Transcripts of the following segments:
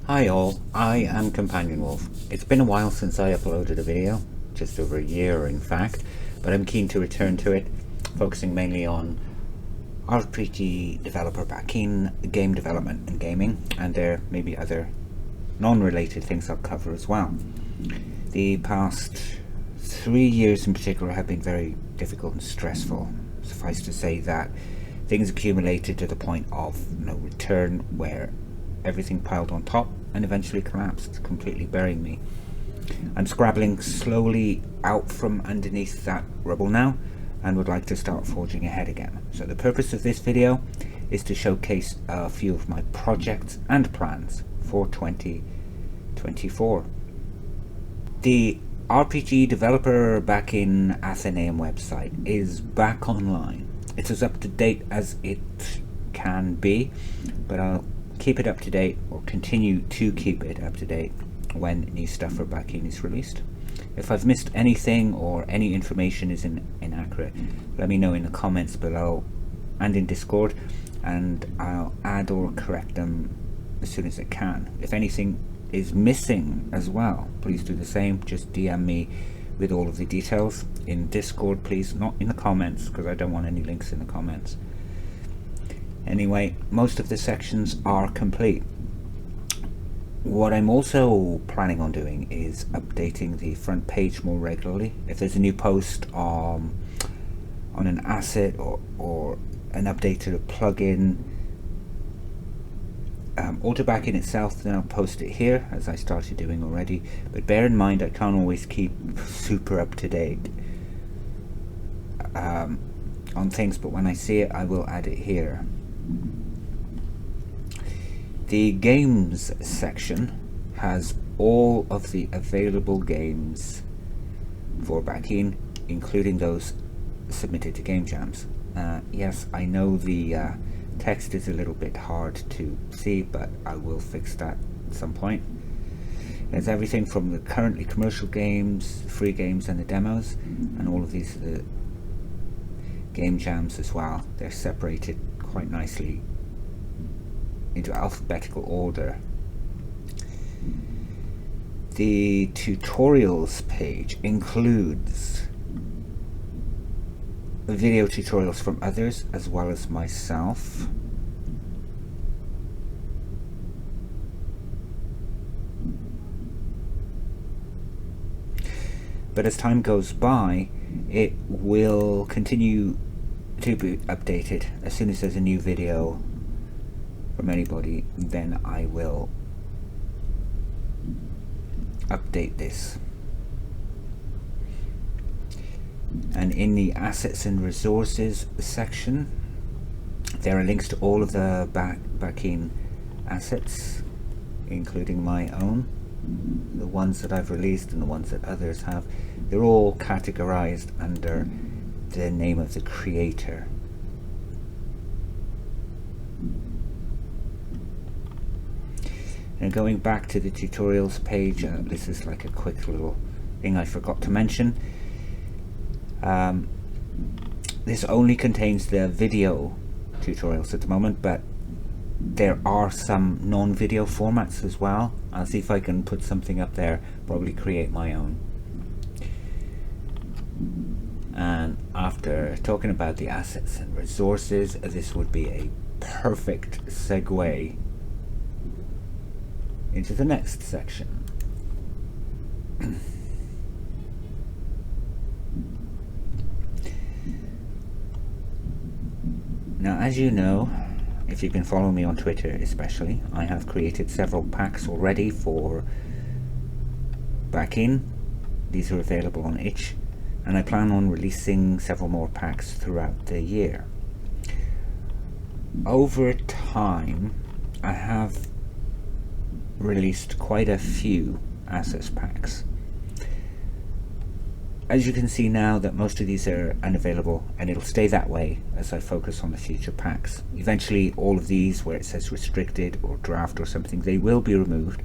Hi all, I am Companion Wolf. It's been a while since I uploaded a video, just over a year in fact, but I'm keen to return to it, focusing mainly on RPG developer backing, game development and gaming, and there may be other non-related things I'll cover as well. The past 3 years in particular have been very difficult and stressful. Suffice to say that things accumulated to the point of no return, where everything piled on top and eventually collapsed, completely burying me. I'm scrabbling slowly out from underneath that rubble now and would like to start forging ahead again. So the purpose of this video is to showcase a few of my projects and plans for 2024. The RPG developer backing Athenaeum website is back online. It's as up to date as it can be, but I'll keep it up to date, or continue to keep it up to date, when new stuff for backing is released. If I've missed anything or any information is inaccurate, let me know in the comments below and in Discord, and I'll add or correct them as soon as I can. If anything is missing as well, please do the same. Just DM me with all of the details in Discord, please, not in the comments, because I don't want any links in the comments. Anyway, most of the sections are complete. What I'm also planning on doing is updating the front page more regularly. If there's a new post on an asset or an update to the plugin, or to back in itself, then I'll post it here, as I started doing already. But bear in mind, I can't always keep super up to date on things, but when I see it, I will add it here. The games section has all of the available games for backing, including those submitted to Game Jams. Yes, I know the text is a little bit hard to see, but I will fix that at some point. There's everything from the currently commercial games, free games and the demos, and all of these are the Game Jams as well. They're separated quite nicely into alphabetical order. The tutorials page includes video tutorials from others as well as myself. But as time goes by, it will continue to be updated. As soon as there's a new video from anybody, then I will update this. And in the assets and resources section, there are links to all of the backing assets, including my own, the ones that I've released and the ones that others have. They're all categorized under the name of the creator. And going back to the tutorials page, this is like a quick little thing I forgot to mention. This only contains the video tutorials at the moment, but there are some non-video formats as well. I'll see if I can put something up there, probably create my own. And after talking about the assets and resources, this would be a perfect segue into the next section. Now, as you know, if you've been following me on Twitter especially, I have created several packs already for backing. These are available on itch, and I plan on releasing several more packs throughout the year. Over time, I have released quite a few assets packs. As you can see now that most of these are unavailable, and it'll stay that way as I focus on the future packs. Eventually all of these where it says restricted or draft or something, they will be removed,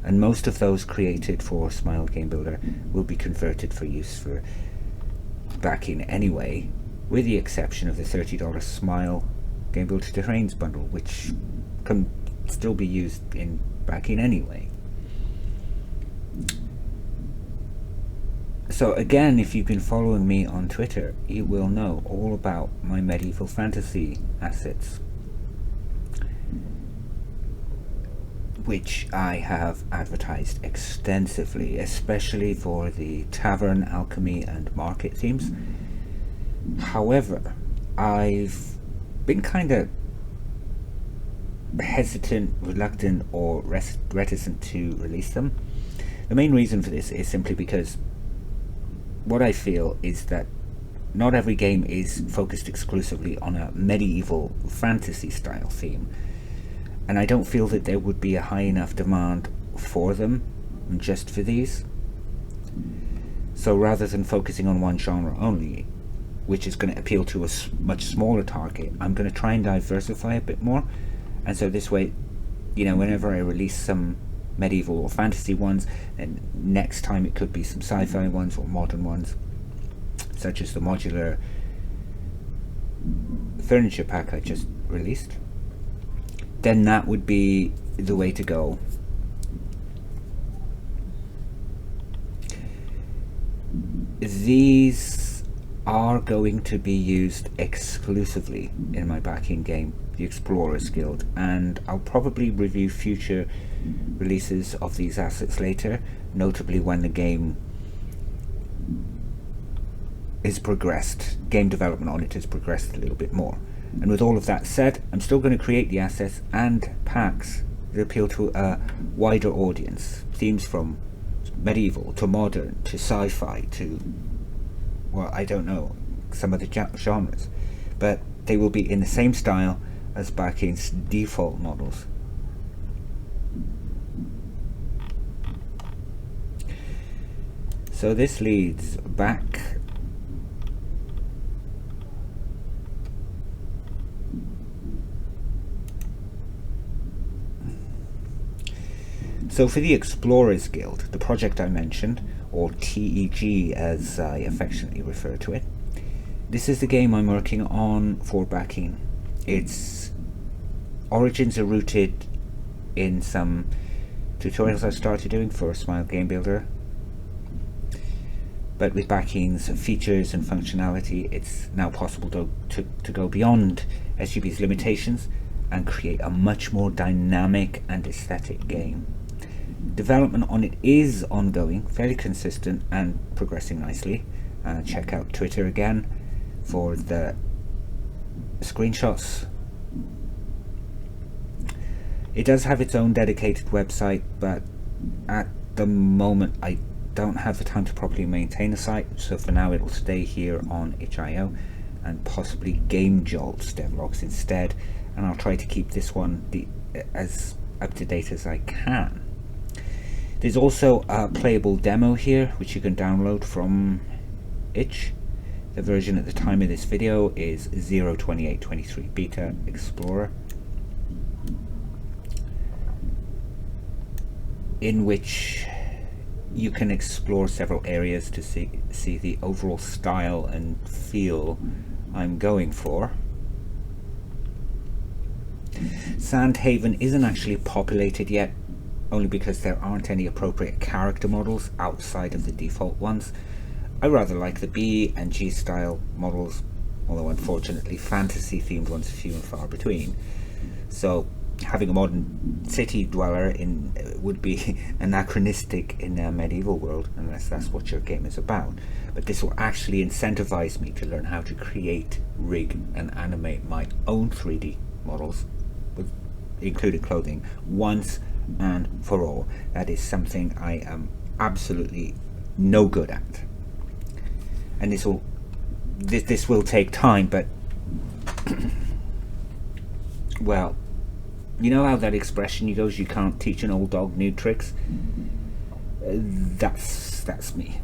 and most of those created for Smile Game Builder will be converted for use for backing anyway, with the exception of the $30 Smile Game Builder Terrains bundle, which can still be used in back in anyway. So again, if you've been following me on Twitter, you will know all about my medieval fantasy assets, which I have advertised extensively, especially for the tavern, alchemy and market themes. However, I've been kind of hesitant, reluctant or reticent to release them. The main reason for this is simply because what I feel is that not every game is focused exclusively on a medieval fantasy style theme, and I don't feel that there would be a high enough demand for them just for these. So rather than focusing on one genre only, which is going to appeal to a much smaller target, I'm going to try and diversify a bit more. And so this way, you know, whenever I release some medieval or fantasy ones, and next time it could be some sci-fi ones or modern ones, such as the modular furniture pack I just released, then that would be the way to go. These are going to be used exclusively in my backing game, the Explorers Guild, and I'll probably review future releases of these assets later, notably when the game is progressed, game development on it has progressed a little bit more. And with all of that said, I'm still going to create the assets and packs that appeal to a wider audience, themes from medieval to modern to sci-fi to, well, I don't know, some of the genres, but they will be in the same style as backing's default models. So this leads back So for the Explorers Guild, the project I mentioned, or TEG as I affectionately refer to it, this is the game I'm working on for backing. Its origins are rooted in some tutorials I started doing for Smile Game Builder, but with backing's features and functionality, it's now possible to go beyond SUB's limitations and create a much more dynamic and aesthetic game. Development on it is ongoing, fairly consistent and progressing nicely. Check out Twitter again for the screenshots. It does have its own dedicated website, but at the moment I don't have the time to properly maintain the site, so for now it will stay here on itch.io and possibly Game Jolt's devlogs instead, and I'll try to keep this one as up to date as I can. There's also a playable demo here which you can download from itch. The version at the time of this video is 0.28.23 Beta Explorer, in which you can explore several areas to see the overall style and feel I'm going for. Sandhaven isn't actually populated yet, only because there aren't any appropriate character models outside of the default ones. I rather like the B and G style models, although unfortunately fantasy themed ones are few and far between. So having a modern city dweller in would be anachronistic in a medieval world, unless that's what your game is about. But this will actually incentivize me to learn how to create, rig and animate my own 3D models, with included clothing, once and for all. That is something I am absolutely no good at, and this will take time, but well, you know how that expression goes, you can't teach an old dog new tricks? That's me.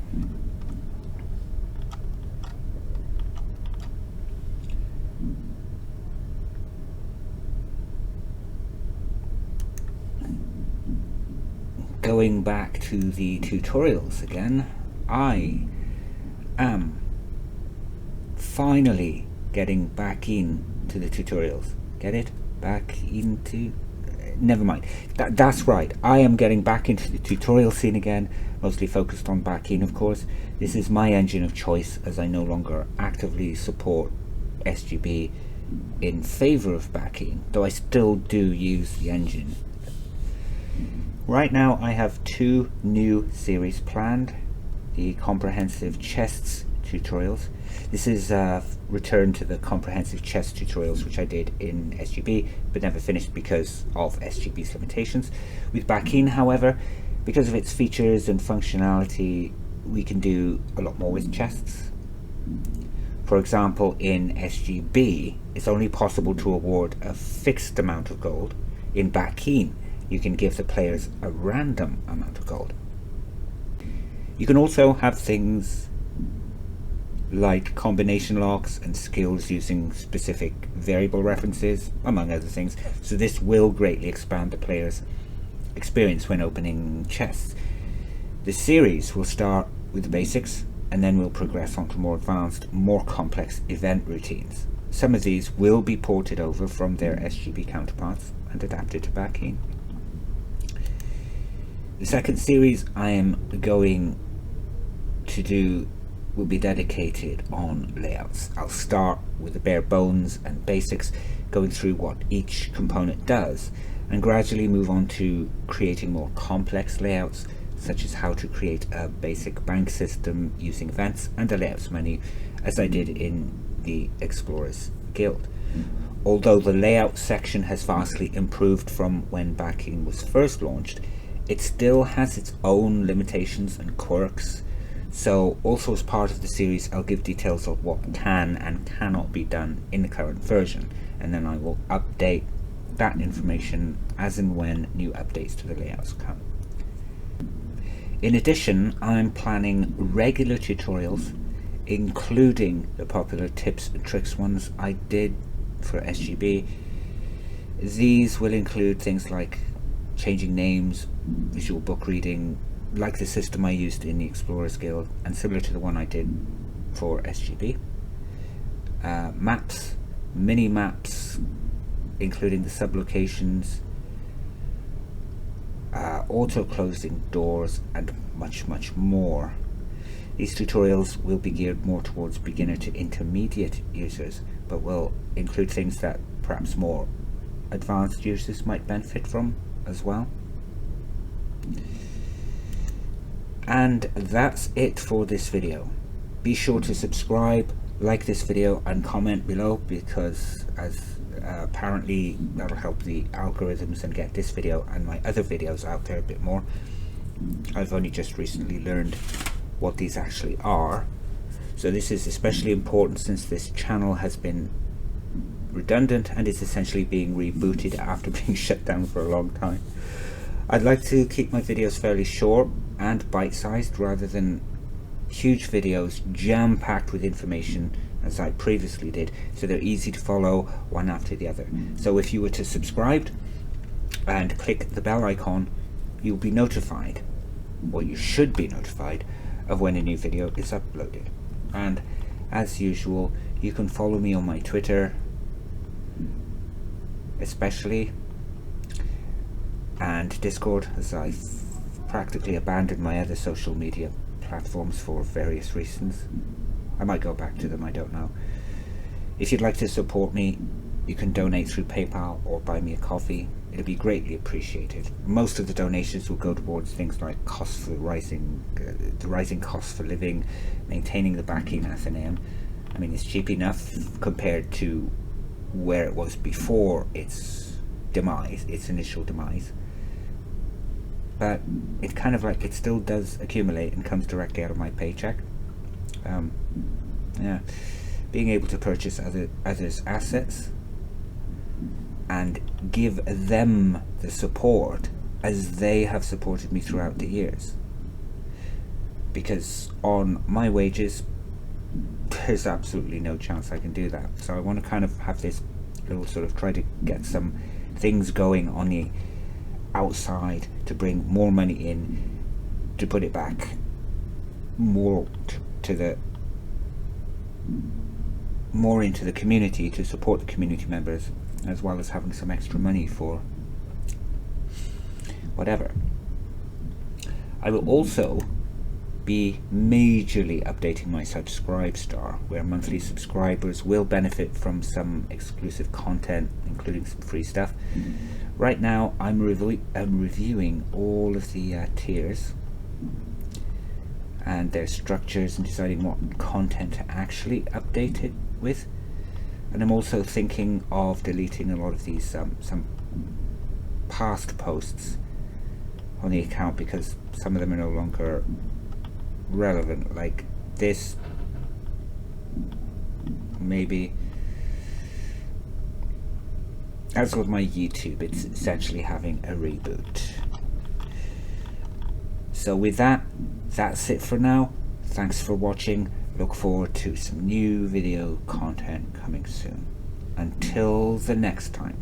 Going back to the tutorials again, I am finally getting back into the tutorials. Get it? Back into... never mind. That's right. I am getting back into the tutorial scene again, mostly focused on Backeen, of course. This is my engine of choice, as I no longer actively support SGB in favor of Backeen, though I still do use the engine. Right now I have 2 new series planned. The comprehensive chests tutorials. This is a return to the comprehensive chest tutorials which I did in SGB but never finished because of SGB's limitations. With Backeen, however, because of its features and functionality, we can do a lot more with chests. For example, in SGB, it's only possible to award a fixed amount of gold. In Backeen, you can give the players a random amount of gold. You can also have things like combination locks and skills using specific variable references, among other things, so this will greatly expand the player's experience when opening chests. The series will start with the basics, and then we'll progress on to more advanced, more complex event routines. Some of these will be ported over from their SGB counterparts and adapted to Backeen. The second series I am going to do will be dedicated on layouts. I'll start with the bare bones and basics, going through what each component does, and gradually move on to creating more complex layouts, such as how to create a basic bank system using events and a layouts menu, as I did in the Explorers Guild. Although the layout section has vastly improved from when Backeen was first launched, it still has its own limitations and quirks. So also as part of the series, I'll give details of what can and cannot be done in the current version, and then I will update that information as and when new updates to the layouts come. In addition, I'm planning regular tutorials, including the popular tips and tricks ones I did for SGB. These will include things like changing names, visual book reading, like the system I used in the Explorers Guild and similar to the one I did for SGB. Maps, mini maps, including the sublocations, auto closing doors, and much more. These tutorials will be geared more towards beginner to intermediate users, but will include things that perhaps more advanced users might benefit from as well. And that's it for this video. Be sure to subscribe, like this video, and comment below, because as apparently that'll help the algorithms and get this video and my other videos out there a bit more. I've only just recently learned what these actually are, so this is especially important since this channel has been redundant and is essentially being rebooted after being shut down for a long time. I'd like to keep my videos fairly short and bite-sized rather than huge videos jam-packed with information as I previously did, so they're easy to follow one after the other. So if you were to subscribe and click the bell icon, you'll be notified, or you should be notified, of when a new video is uploaded. And as usual, you can follow me on my Twitter especially, and Discord, as I've practically abandoned my other social media platforms for various reasons. I might go back to them, I don't know. If you'd like to support me, you can donate through PayPal or buy me a coffee. It'll be greatly appreciated. Most of the donations will go towards things like costs for the rising costs for living, maintaining the Backeen Athenaeum. I mean, it's cheap enough compared to where it was before its demise, its initial demise. But it's kind of like it still does accumulate and comes directly out of my paycheck. Yeah, being able to purchase others' assets and give them the support as they have supported me throughout the years, because on my wages there's absolutely no chance I can do that. So I want to kind of have this little sort of try to get some things going on the outside to bring more money in, to put it back more into the community, to support the community members, as well as having some extra money for whatever. I will also be majorly updating my Subscribestar, where monthly subscribers will benefit from some exclusive content, including some free stuff. Right now I'm reviewing all of the tiers and their structures and deciding what content to actually update it with. And I'm also thinking of deleting a lot of these some past posts on the account, because some of them are no longer relevant, like this. Maybe as with my YouTube, it's essentially having a reboot. So with that, that's it for now. Thanks for watching. Look forward to some new video content coming soon. Until the next time.